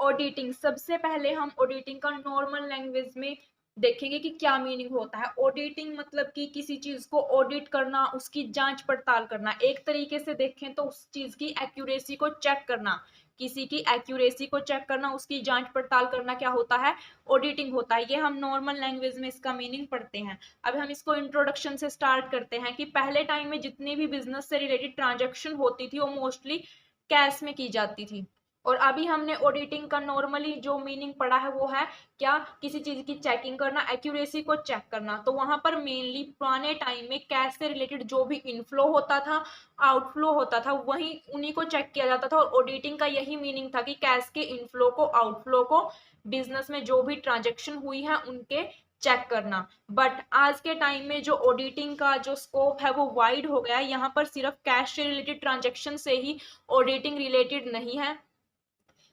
Auditing, सबसे पहले हम ऑडिटिंग का नॉर्मल लैंग्वेज में देखेंगे कि क्या मीनिंग होता है। ऑडिटिंग मतलब कि किसी चीज को ऑडिट करना, उसकी जांच पड़ताल करना। एक तरीके से देखें तो उस चीज की एक्यूरेसी को चेक करना, किसी की एक्यूरेसी को चेक करना, उसकी जांच पड़ताल करना क्या होता है, ऑडिटिंग होता है। ये हम नॉर्मल लैंग्वेज में इसका मीनिंग पढ़ते हैं। अब हम इसको इंट्रोडक्शन से स्टार्ट करते हैं कि पहले टाइम में जितनी भी बिजनेस से रिलेटेड ट्रांजेक्शन होती थी वो मोस्टली कैश में की जाती थी। और अभी हमने ऑडिटिंग का नॉर्मली जो मीनिंग पढ़ा है वो है क्या, किसी चीज की चेकिंग करना, एक्यूरेसी को चेक करना। तो वहां पर मेनली पुराने टाइम में कैश से रिलेटेड जो भी इनफ्लो होता था, आउटफ्लो होता था, वही उन्हीं को चेक किया जाता था। और ऑडिटिंग का यही मीनिंग था कि कैश के इनफ्लो को, आउटफ्लो को, बिजनेस में जो भी ट्रांजेक्शन हुई है उनके चेक करना। बट आज के टाइम में जो ऑडिटिंग का जो स्कोप है वो वाइड हो गया है। यहाँ पर सिर्फ कैश से रिलेटेड ट्रांजेक्शन से ही ऑडिटिंग रिलेटेड नहीं है।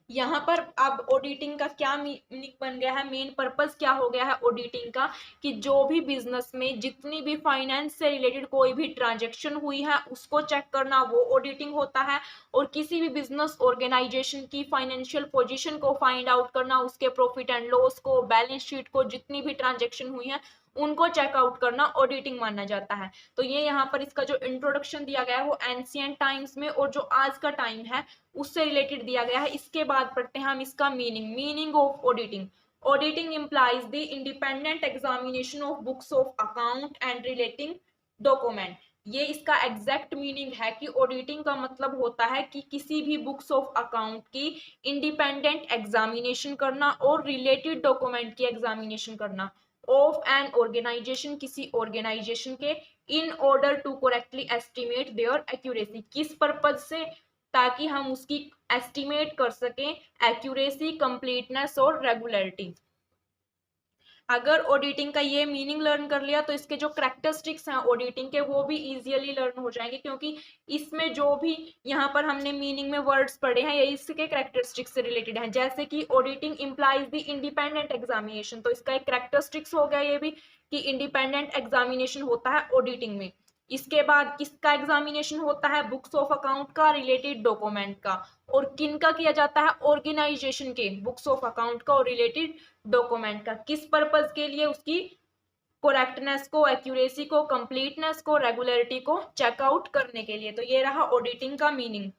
यहाँ पर अब ऑडिटिंग का क्या मीनिंग बन गया है, मेन पर्पस क्या हो गया है ऑडिटिंग का, कि जो भी बिजनेस में जितनी भी फाइनेंस से रिलेटेड कोई भी ट्रांजेक्शन हुई है उसको चेक करना, वो ऑडिटिंग होता है। और किसी भी बिजनेस ऑर्गेनाइजेशन की फाइनेंशियल पोजीशन को फाइंड आउट करना, उसके प्रॉफिट एंड लॉस को, बैलेंस शीट को, जितनी भी ट्रांजेक्शन हुई है उनको चेकआउट करना ऑडिटिंग माना जाता है। तो ये यहाँ पर इसका जो इंट्रोडक्शन दिया गया है वो एंशिएंट टाइम्स में और जो आज का टाइम है उससे रिलेटेड दिया गया है। इसके बाद पढ़ते हैं हम इसका meaning of auditing. Auditing implies the independent examination of books of account and relating document। ये इसका एग्जैक्ट मीनिंग है कि ऑडिटिंग का मतलब होता है कि किसी भी बुक्स ऑफ अकाउंट की इंडिपेंडेंट एग्जामिनेशन करना और रिलेटेड डॉक्यूमेंट की एग्जामिनेशन करना ऑफ एन ऑर्गेनाइजेशन, किसी ऑर्गेनाइजेशन के, in order to correctly estimate their accuracy, किस पर्पज से, ताकि हम उसकी एस्टिमेट कर सकें एक्यूरेसी, कंप्लीटनेस और रेगुलरिटी। अगर ऑडिटिंग का ये मीनिंग लर्न कर लिया तो इसके जो करेक्टरिस्टिक्स हैं ऑडिटिंग के वो भी इजीली लर्न हो जाएंगे, क्योंकि इसमें जो भी यहाँ पर हमने मीनिंग में वर्ड्स पढ़े हैं ये इसके करेक्टरिस्टिक्स से रिलेटेड हैं। जैसे कि auditing implies the independent examination, तो इसका एक करेक्टरिस्टिक्स हो गया ये भी कि इंडिपेंडेंट एग्जामिनेशन होता है ऑडिटिंग में। इसके बाद किसका एग्जामिनेशन होता है, बुक्स ऑफ अकाउंट का, रिलेटेड डॉक्यूमेंट का। और किन का किया जाता है, ऑर्गेनाइजेशन के, बुक्स ऑफ अकाउंट का और रिलेटेड डॉक्यूमेंट का। किस पर्पज के लिए, उसकी करेक्टनेस को, एक्यूरेसी को, कंप्लीटनेस को, रेगुलरिटी को चेकआउट करने के लिए। तो ये रहा ऑडिटिंग का मीनिंग।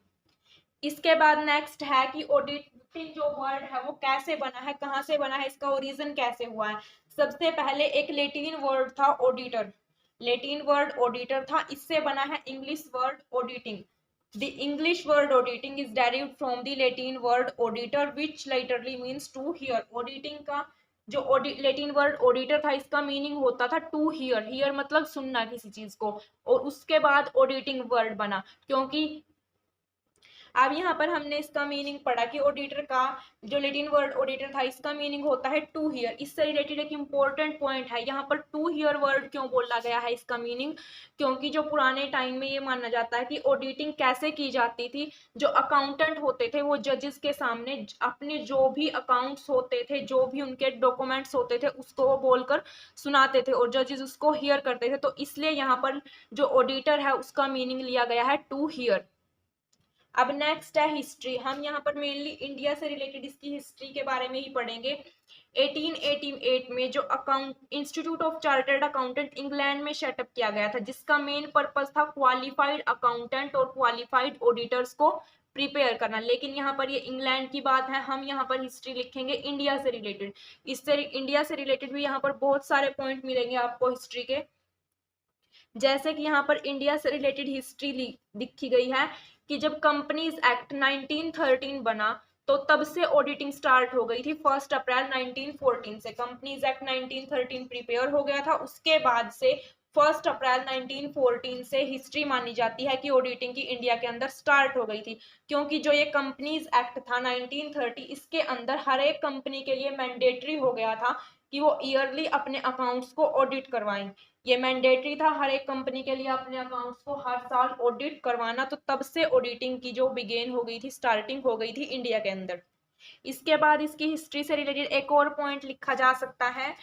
इसके बाद नेक्स्ट है कि ऑडिटिंग जो वर्ड है वो कैसे बना है, कहाँ से बना है, इसका ओरिजिन कैसे हुआ है। सबसे पहले एक लेटिन वर्ड था ऑडिटर, लेटिन वर्ड ऑडिटर था, इससे बना है English word auditing. The English word auditing is derived from the Latin word auditor which literally means to hear। Auditing का जो लेटिन वर्ड ऑडिटर था इसका मीनिंग होता था टू हियर, हियर मतलब सुनना किसी चीज को, और उसके बाद ऑडिटिंग वर्ड बना। क्योंकि अब यहाँ पर हमने इसका मीनिंग पढ़ा कि ऑडिटर का जो लेटिन वर्ड ऑडिटर था इसका मीनिंग होता है टू हियर। इससे रिलेटेड एक इंपॉर्टेंट पॉइंट है, यहाँ पर टू हियर वर्ड क्यों बोला गया है इसका मीनिंग, क्योंकि जो पुराने टाइम में ये माना जाता है कि ऑडिटिंग कैसे की जाती थी, जो अकाउंटेंट होते थे वो जजेस के सामने अपने जो भी अकाउंट्स होते थे, जो भी उनके डॉक्यूमेंट्स होते थे उसको वो बोलकर सुनाते थे और जजेस उसको हियर करते थे। तो इसलिए यहाँ पर जो ऑडिटर है उसका मीनिंग लिया गया है टू हियर। अब नेक्स्ट है हिस्ट्री। हम यहाँ पर मेनली इंडिया से रिलेटेड इसकी हिस्ट्री के बारे में ही पढ़ेंगे। 1888 में जो account institute of chartered accountant England में सेटअप किया गया था, जिसका मेन पर्पस था क्वालिफाइड अकाउंटेंट और क्वालिफाइड ऑडिटर्स को प्रिपेयर करना। लेकिन यहाँ पर ये इंग्लैंड की बात है, हम यहाँ पर हिस्ट्री लिखेंगे इंडिया से रिलेटेड। इससे इंडिया से रिलेटेड भी यहाँ पर बहुत सारे पॉइंट मिलेंगे आपको हिस्ट्री के। जैसे कि यहाँ पर इंडिया से रिलेटेड हिस्ट्री लिखी गई है कि जब कंपनीज एक्ट 1913 बना तो तब से ऑडिटिंग स्टार्ट हो गई थी। 1 अप्रैल 1914 से कंपनीज एक्ट 1913 प्रिपेयर हो गया था, उसके बाद से 1 अप्रैल 1914 से हिस्ट्री मानी जाती है कि ऑडिटिंग की इंडिया के अंदर स्टार्ट हो गई थी। क्योंकि जो ये कंपनीज एक्ट था 1930, इसके अंदर हर एक कंपनी के लिए मैंडेटरी हो गया था कि वो ईयरली अपने अकाउंट्स को ऑडिट करवाएं। ये मैंडेटरी था हर एक कंपनी के लिए अपने अकाउंट्स को हर साल ऑडिट करवाना। तो तब से ऑडिटिंग की जो बिगेन हो गई थी, स्टार्टिंग हो गई थी इंडिया के अंदर। इसके बाद इसकी हिस्ट्री से रिलेटेड एक और पॉइंट लिखा जा सकता है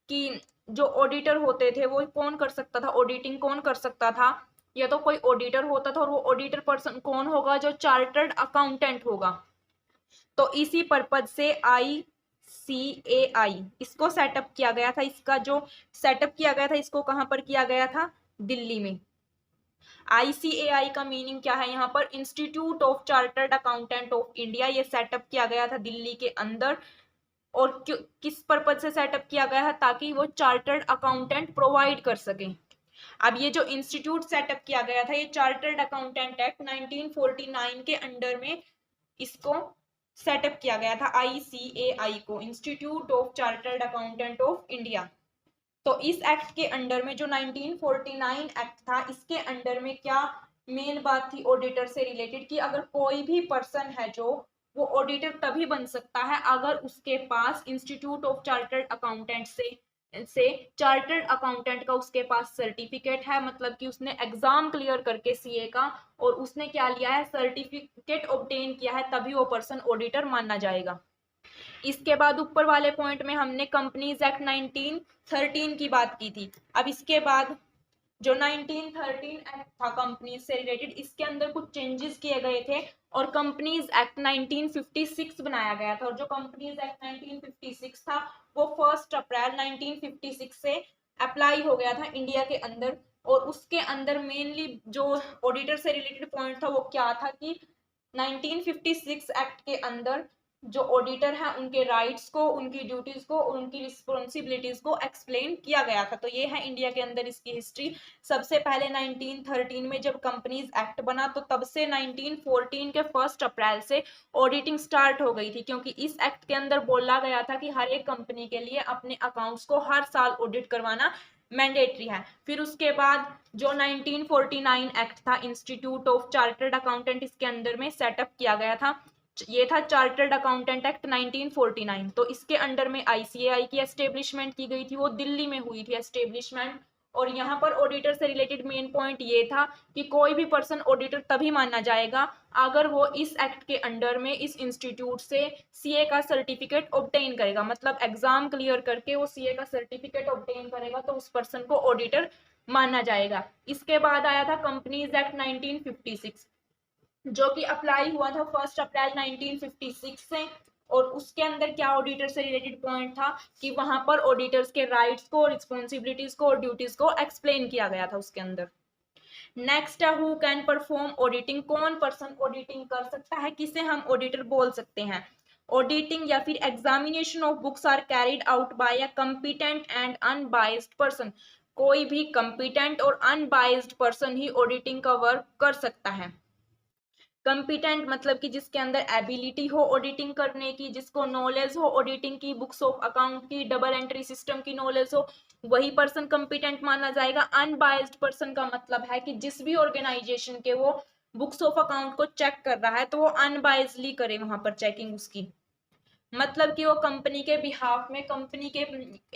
कि जो ऑडिटर होते थे वो कौन कर सकता था, ऑडिटिंग कौन कर सकता था, या तो कोई ऑडिटर होता था, और वो ऑडिटर पर्सन कौन होगा, जो चार्टर्ड अकाउंटेंट होगा। तो इसी पर्पज से ICAI इसको सेटअप किया गया था। इसका जो सेटअप किया गया था इसको कहां पर किया गया था? दिल्ली में। ICAI का मीनिंग क्या है? यहाँ पर institute of chartered accountant of India. ये सेटअप किया गया था दिल्ली के अंदर। और किस पर्पज से सेटअप किया गया है? ताकि वो चार्टर्ड अकाउंटेंट प्रोवाइड कर सके। अब ये जो इंस्टीट्यूट सेटअप किया गया था, ये चार्टर्ड अकाउंटेंट एक्ट 1949 के अंडर में इसको सेटअप किया गया था, ICAI को, institute of chartered accountant of India. तो इस एक्ट के अंडर में जो 1949 एक्ट था, इसके अंडर में क्या मेन बात थी ऑडिटर से रिलेटेड, कि अगर कोई भी पर्सन है जो वो ऑडिटर तभी बन सकता है अगर उसके पास इंस्टीट्यूट ऑफ चार्टर्ड अकाउंटेंट से चार्टर्ड अकाउंटेंट का उसके पास सर्टिफिकेट है, मतलब कि उसने एग्जाम क्लियर करके सीए का और उसने क्या लिया है? सर्टिफिकेट ऑब्टेन किया है, तभी वो पर्सन ऑडिटर माना जाएगा। इसके बाद ऊपर वाले पॉइंट में हमने कंपनीज एक्ट 1913 की बात की थी। अब इसके बाद जो 1913 एक्ट था कंपनीज से रिलेटेड, इसके अंदर कुछ चेंजेस किए गए थे और कंपनीज एक्ट 1956 बनाया गया था। और जो कंपनीज एक्ट 1956 था वो 1 अप्रैल 1956 से अप्लाई हो गया था इंडिया के अंदर। और उसके अंदर मेनली जो ऑडिटर से रिलेटेड पॉइंट था वो क्या था कि 1956 एक्ट के अंदर जो ऑडिटर है उनके राइट्स को, उनकी ड्यूटीज को और उनकी रिस्पॉन्सिबिलिटीज को एक्सप्लेन किया गया था। तो ये है इंडिया के अंदर इसकी हिस्ट्री। सबसे पहले 1913 में जब कंपनीज एक्ट बना तो तब से 1914 के 1 अप्रैल से ऑडिटिंग स्टार्ट हो गई थी, क्योंकि इस एक्ट के अंदर बोला गया था कि हर एक कंपनी के लिए अपने अकाउंट्स को हर साल ऑडिट करवाना मैंडेटरी है। फिर उसके बाद जो 1949 एक्ट था इंस्टीट्यूट ऑफ चार्टर्ड अकाउंटेंट, इसके अंदर में सेटअप किया गया था। ये था चार्टर्ड अकाउंटेंट एक्ट 1949। तो इसके अंडर में ICAI की एस्टेब्लिशमेंट की गई थी, वो दिल्ली में हुई थी एस्टेब्लिशमेंट। और यहाँ पर ऑडिटर से रिलेटेड मेन पॉइंट ये था कि कोई भी पर्सन ऑडिटर तभी माना जाएगा अगर वो इस एक्ट के अंडर में इस इंस्टीट्यूट से सीए का सर्टिफिकेट ऑब्टेन करेगा, मतलब एग्जाम क्लियर करके वो सीए का सर्टिफिकेट ऑब्टेन करेगा तो उस पर्सन को ऑडिटर माना जाएगा। इसके बाद आया था कंपनीज एक्ट 1956 जो कि अप्लाई हुआ था 1 अप्रैल 1956 से। और उसके अंदर क्या ऑडिटर से रिलेटेड पॉइंट था कि वहां पर ऑडिटर्स के राइट्स को, रिस्पॉन्सिबिलिटीज को और ड्यूटीज को एक्सप्लेन किया गया था उसके अंदर। नेक्स्ट है हु कैन परफॉर्म ऑडिटिंग। कौन पर्सन ऑडिटिंग कर सकता है, किसे हम ऑडिटर बोल सकते हैं? ऑडिटिंग या फिर examination of books are carried out by a competent and unbiased person. कोई भी कॉम्पिटेंट और अनबाइज्ड पर्सन ही ऑडिटिंग का वर्क कर सकता है। कंपिटेंट मतलब कि जिसके अंदर एबिलिटी हो ऑडिटिंग करने की, जिसको नॉलेज हो ऑडिटिंग की, बुक्स ऑफ अकाउंट की, डबल एंट्री सिस्टम की नॉलेज हो, वही पर्सन कंपिटेंट माना जाएगा। अनबायस्ड पर्सन का मतलब है कि जिस भी ऑर्गेनाइजेशन के वो बुक्स ऑफ अकाउंट को चेक कर रहा है तो वो अनबायस्डली करे वहां पर चेकिंग उसकी, मतलब कि वो कंपनी के बिहाफ में, कंपनी के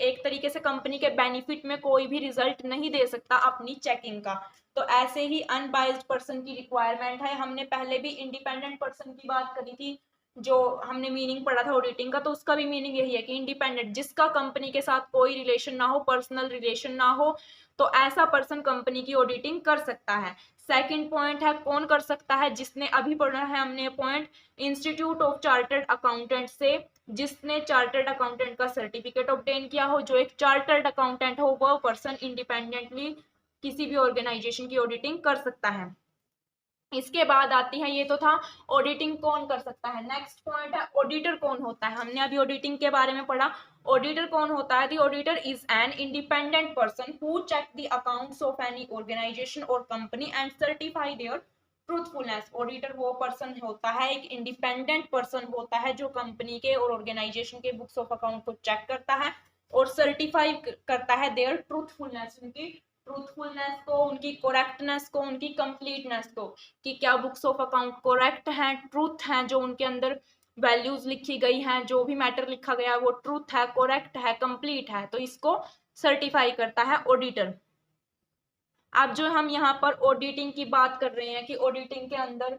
एक तरीके से कंपनी के बेनिफिट में कोई भी रिजल्ट नहीं दे सकता अपनी चेकिंग का। तो ऐसे ही अनबाइज्ड पर्सन की रिक्वायरमेंट है। हमने पहले भी इंडिपेंडेंट पर्सन की बात करी थी, जो हमने मीनिंग पढ़ा था ऑडिटिंग का, तो उसका भी मीनिंग यही है कि इंडिपेंडेंट, जिसका कंपनी के साथ कोई रिलेशन ना हो, पर्सनल रिलेशन ना हो, तो ऐसा पर्सन कंपनी की ऑडिटिंग कर सकता है। सेकंड पॉइंट है कौन कर सकता है, जिसने अभी पढ़ा है हमने point institute of chartered accountant से, जिसने चार्टर्ड अकाउंटेंट का सर्टिफिकेट ऑब्टेन किया हो, जो एक चार्टर्ड अकाउंटेंट हो, वह पर्सन इंडिपेंडेंटली किसी भी ऑर्गेनाइजेशन की ऑडिटिंग कर सकता है। इसके बाद आती है, ये तो था ऑडिटिंग कौन कर सकता है। नेक्स्ट पॉइंट है ऑडिटर कौन होता है। हमने अभी ऑडिटिंग के बारे में पढ़ा। ऑडिटर कौन होता है? The auditor is an independent person who check the accounts of any organisation or company and certify their truthfulness. Auditor वो पर्सन होता है, एक इंडिपेंडेंट पर्सन होता है जो कंपनी के और ऑर्गेनाइजेशन के बुक्स ऑफ अकाउंट को चेक करता है और सर्टिफाई करता है देयर ट्रूथफुलनेस, उनकी ट्रूथफुलनेस को, उनकी करेक्टनेस को, उनकी कंप्लीटनेस को, कि क्या बुक्स ऑफ अकाउंट करेक्ट हैं, ट्रूथ हैं, जो उनके अंदर वैल्यूज लिखी गई हैं, जो भी मैटर लिखा गया है वो ट्रूथ है, करेक्ट है, कंप्लीट है, तो इसको सर्टिफाई करता है ऑडिटर। अब जो हम यहाँ पर ऑडिटिंग की बात कर रहे हैं कि ऑडिटिंग के अंदर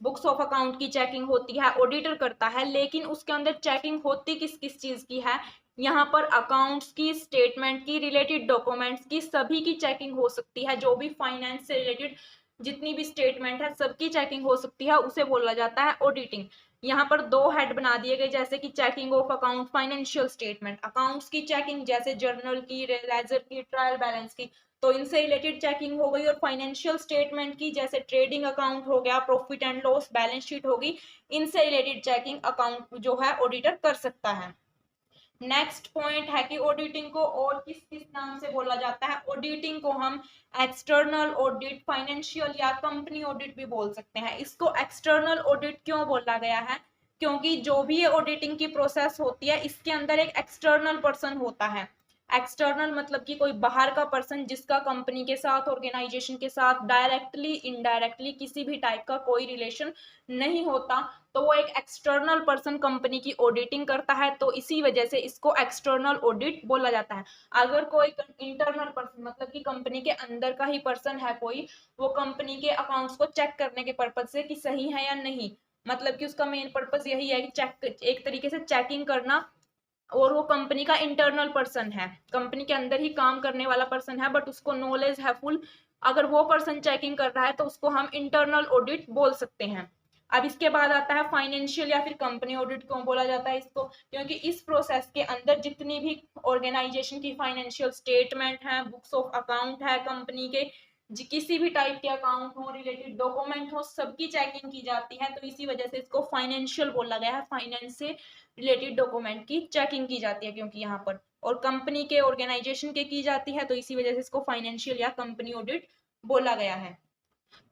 बुक्स ऑफ अकाउंट की चेकिंग होती है, ऑडिटर करता है, लेकिन उसके अंदर चेकिंग होती किस किस चीज की है? यहाँ पर अकाउंट्स की, स्टेटमेंट की, रिलेटेड डॉक्यूमेंट्स की, सभी की चेकिंग हो सकती है। जो भी फाइनेंस से रिलेटेड जितनी भी स्टेटमेंट है सबकी चेकिंग हो सकती है, उसे बोला जाता है ऑडिटिंग। यहाँ पर दो हेड बना दिए गए, जैसे कि checking of account, financial statement, accounts की चेकिंग जैसे जर्नल की, लेजर की, ट्रायल बैलेंस की, तो इनसे रिलेटेड चेकिंग हो गई। और फाइनेंशियल स्टेटमेंट की जैसे ट्रेडिंग अकाउंट हो गया, profit and loss, balance sheet होगी, इनसे रिलेटेड चेकिंग अकाउंट जो है ऑडिटर कर सकता है। नेक्स्ट पॉइंट है कि ऑडिटिंग को और किस किस नाम से बोला जाता है। ऑडिटिंग को हम एक्सटर्नल ऑडिट, फाइनेंशियल या कंपनी ऑडिट भी बोल सकते हैं। इसको एक्सटर्नल ऑडिट क्यों बोला गया है, क्योंकि जो भी ये ऑडिटिंग की प्रोसेस होती है इसके अंदर एक एक्सटर्नल पर्सन होता है। एक्सटर्नल मतलब कि कोई बाहर का पर्सन जिसका कंपनी के साथ, ऑर्गेनाइजेशन के साथ डायरेक्टली इनडायरेक्टली किसी भी टाइप का कोई रिलेशन नहीं होता, तो वो एक एक्सटर्नल पर्सन कंपनी की ऑडिटिंग करता है, तो इसी वजह से इसको एक्सटर्नल ऑडिट बोला जाता है। अगर कोई इंटरनल पर्सन मतलब कि कंपनी के अंदर का ही पर्सन है कोई, वो कंपनी के अकाउंट्स को चेक करने के पर्पज से कि सही है या नहीं, मतलब कि उसका मेन पर्पज यही है कि चेक, एक तरीके से चेकिंग करना, और वो कंपनी का इंटरनल पर्सन है, कंपनी के अंदर ही काम करने वाला पर्सन है, बट उसको नॉलेज है फुल, अगर वो पर्सन चेकिंग कर रहा है तो उसको हम इंटरनल ऑडिट बोल सकते हैं। अब इसके बाद आता है फाइनेंशियल या फिर कंपनी ऑडिट। क्यों बोला जाता है इसको, क्योंकि इस प्रोसेस के अंदर जितनी भी ऑर्गेनाइजेशन की फाइनेंशियल स्टेटमेंट है, बुक्स ऑफ अकाउंट है, कंपनी के किसी भी टाइप के अकाउंट हो, रिलेटेड डॉक्यूमेंट हो, सबकी चेकिंग की जाती है, तो इसी वजह से इसको फाइनेंशियल बोला गया है। फाइनेंस से रिलेटेड डॉक्यूमेंट की चेकिंग की जाती है क्योंकि यहाँ पर, और कंपनी के, ऑर्गेनाइजेशन के की जाती है, तो इसी वजह से इसको फाइनेंशियल या कंपनी ऑडिट बोला गया है।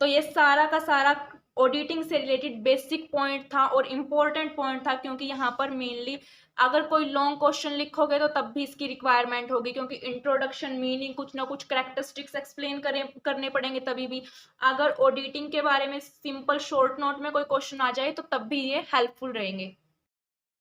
तो ये सारा का सारा ऑडिटिंग से रिलेटेड बेसिक पॉइंट था और इम्पोर्टेंट पॉइंट था, क्योंकि यहाँ पर मेनली अगर कोई लॉन्ग क्वेश्चन लिखोगे तो तब भी इसकी रिक्वायरमेंट होगी, क्योंकि इंट्रोडक्शन, मीनिंग, कुछ ना कुछ करेक्टरिस्टिक्स एक्सप्लेन करने पड़ेंगे तभी भी। अगर ऑडिटिंग के बारे में सिंपल शॉर्ट नोट में कोई क्वेश्चन आ जाए तो तब भी ये हेल्पफुल रहेंगे।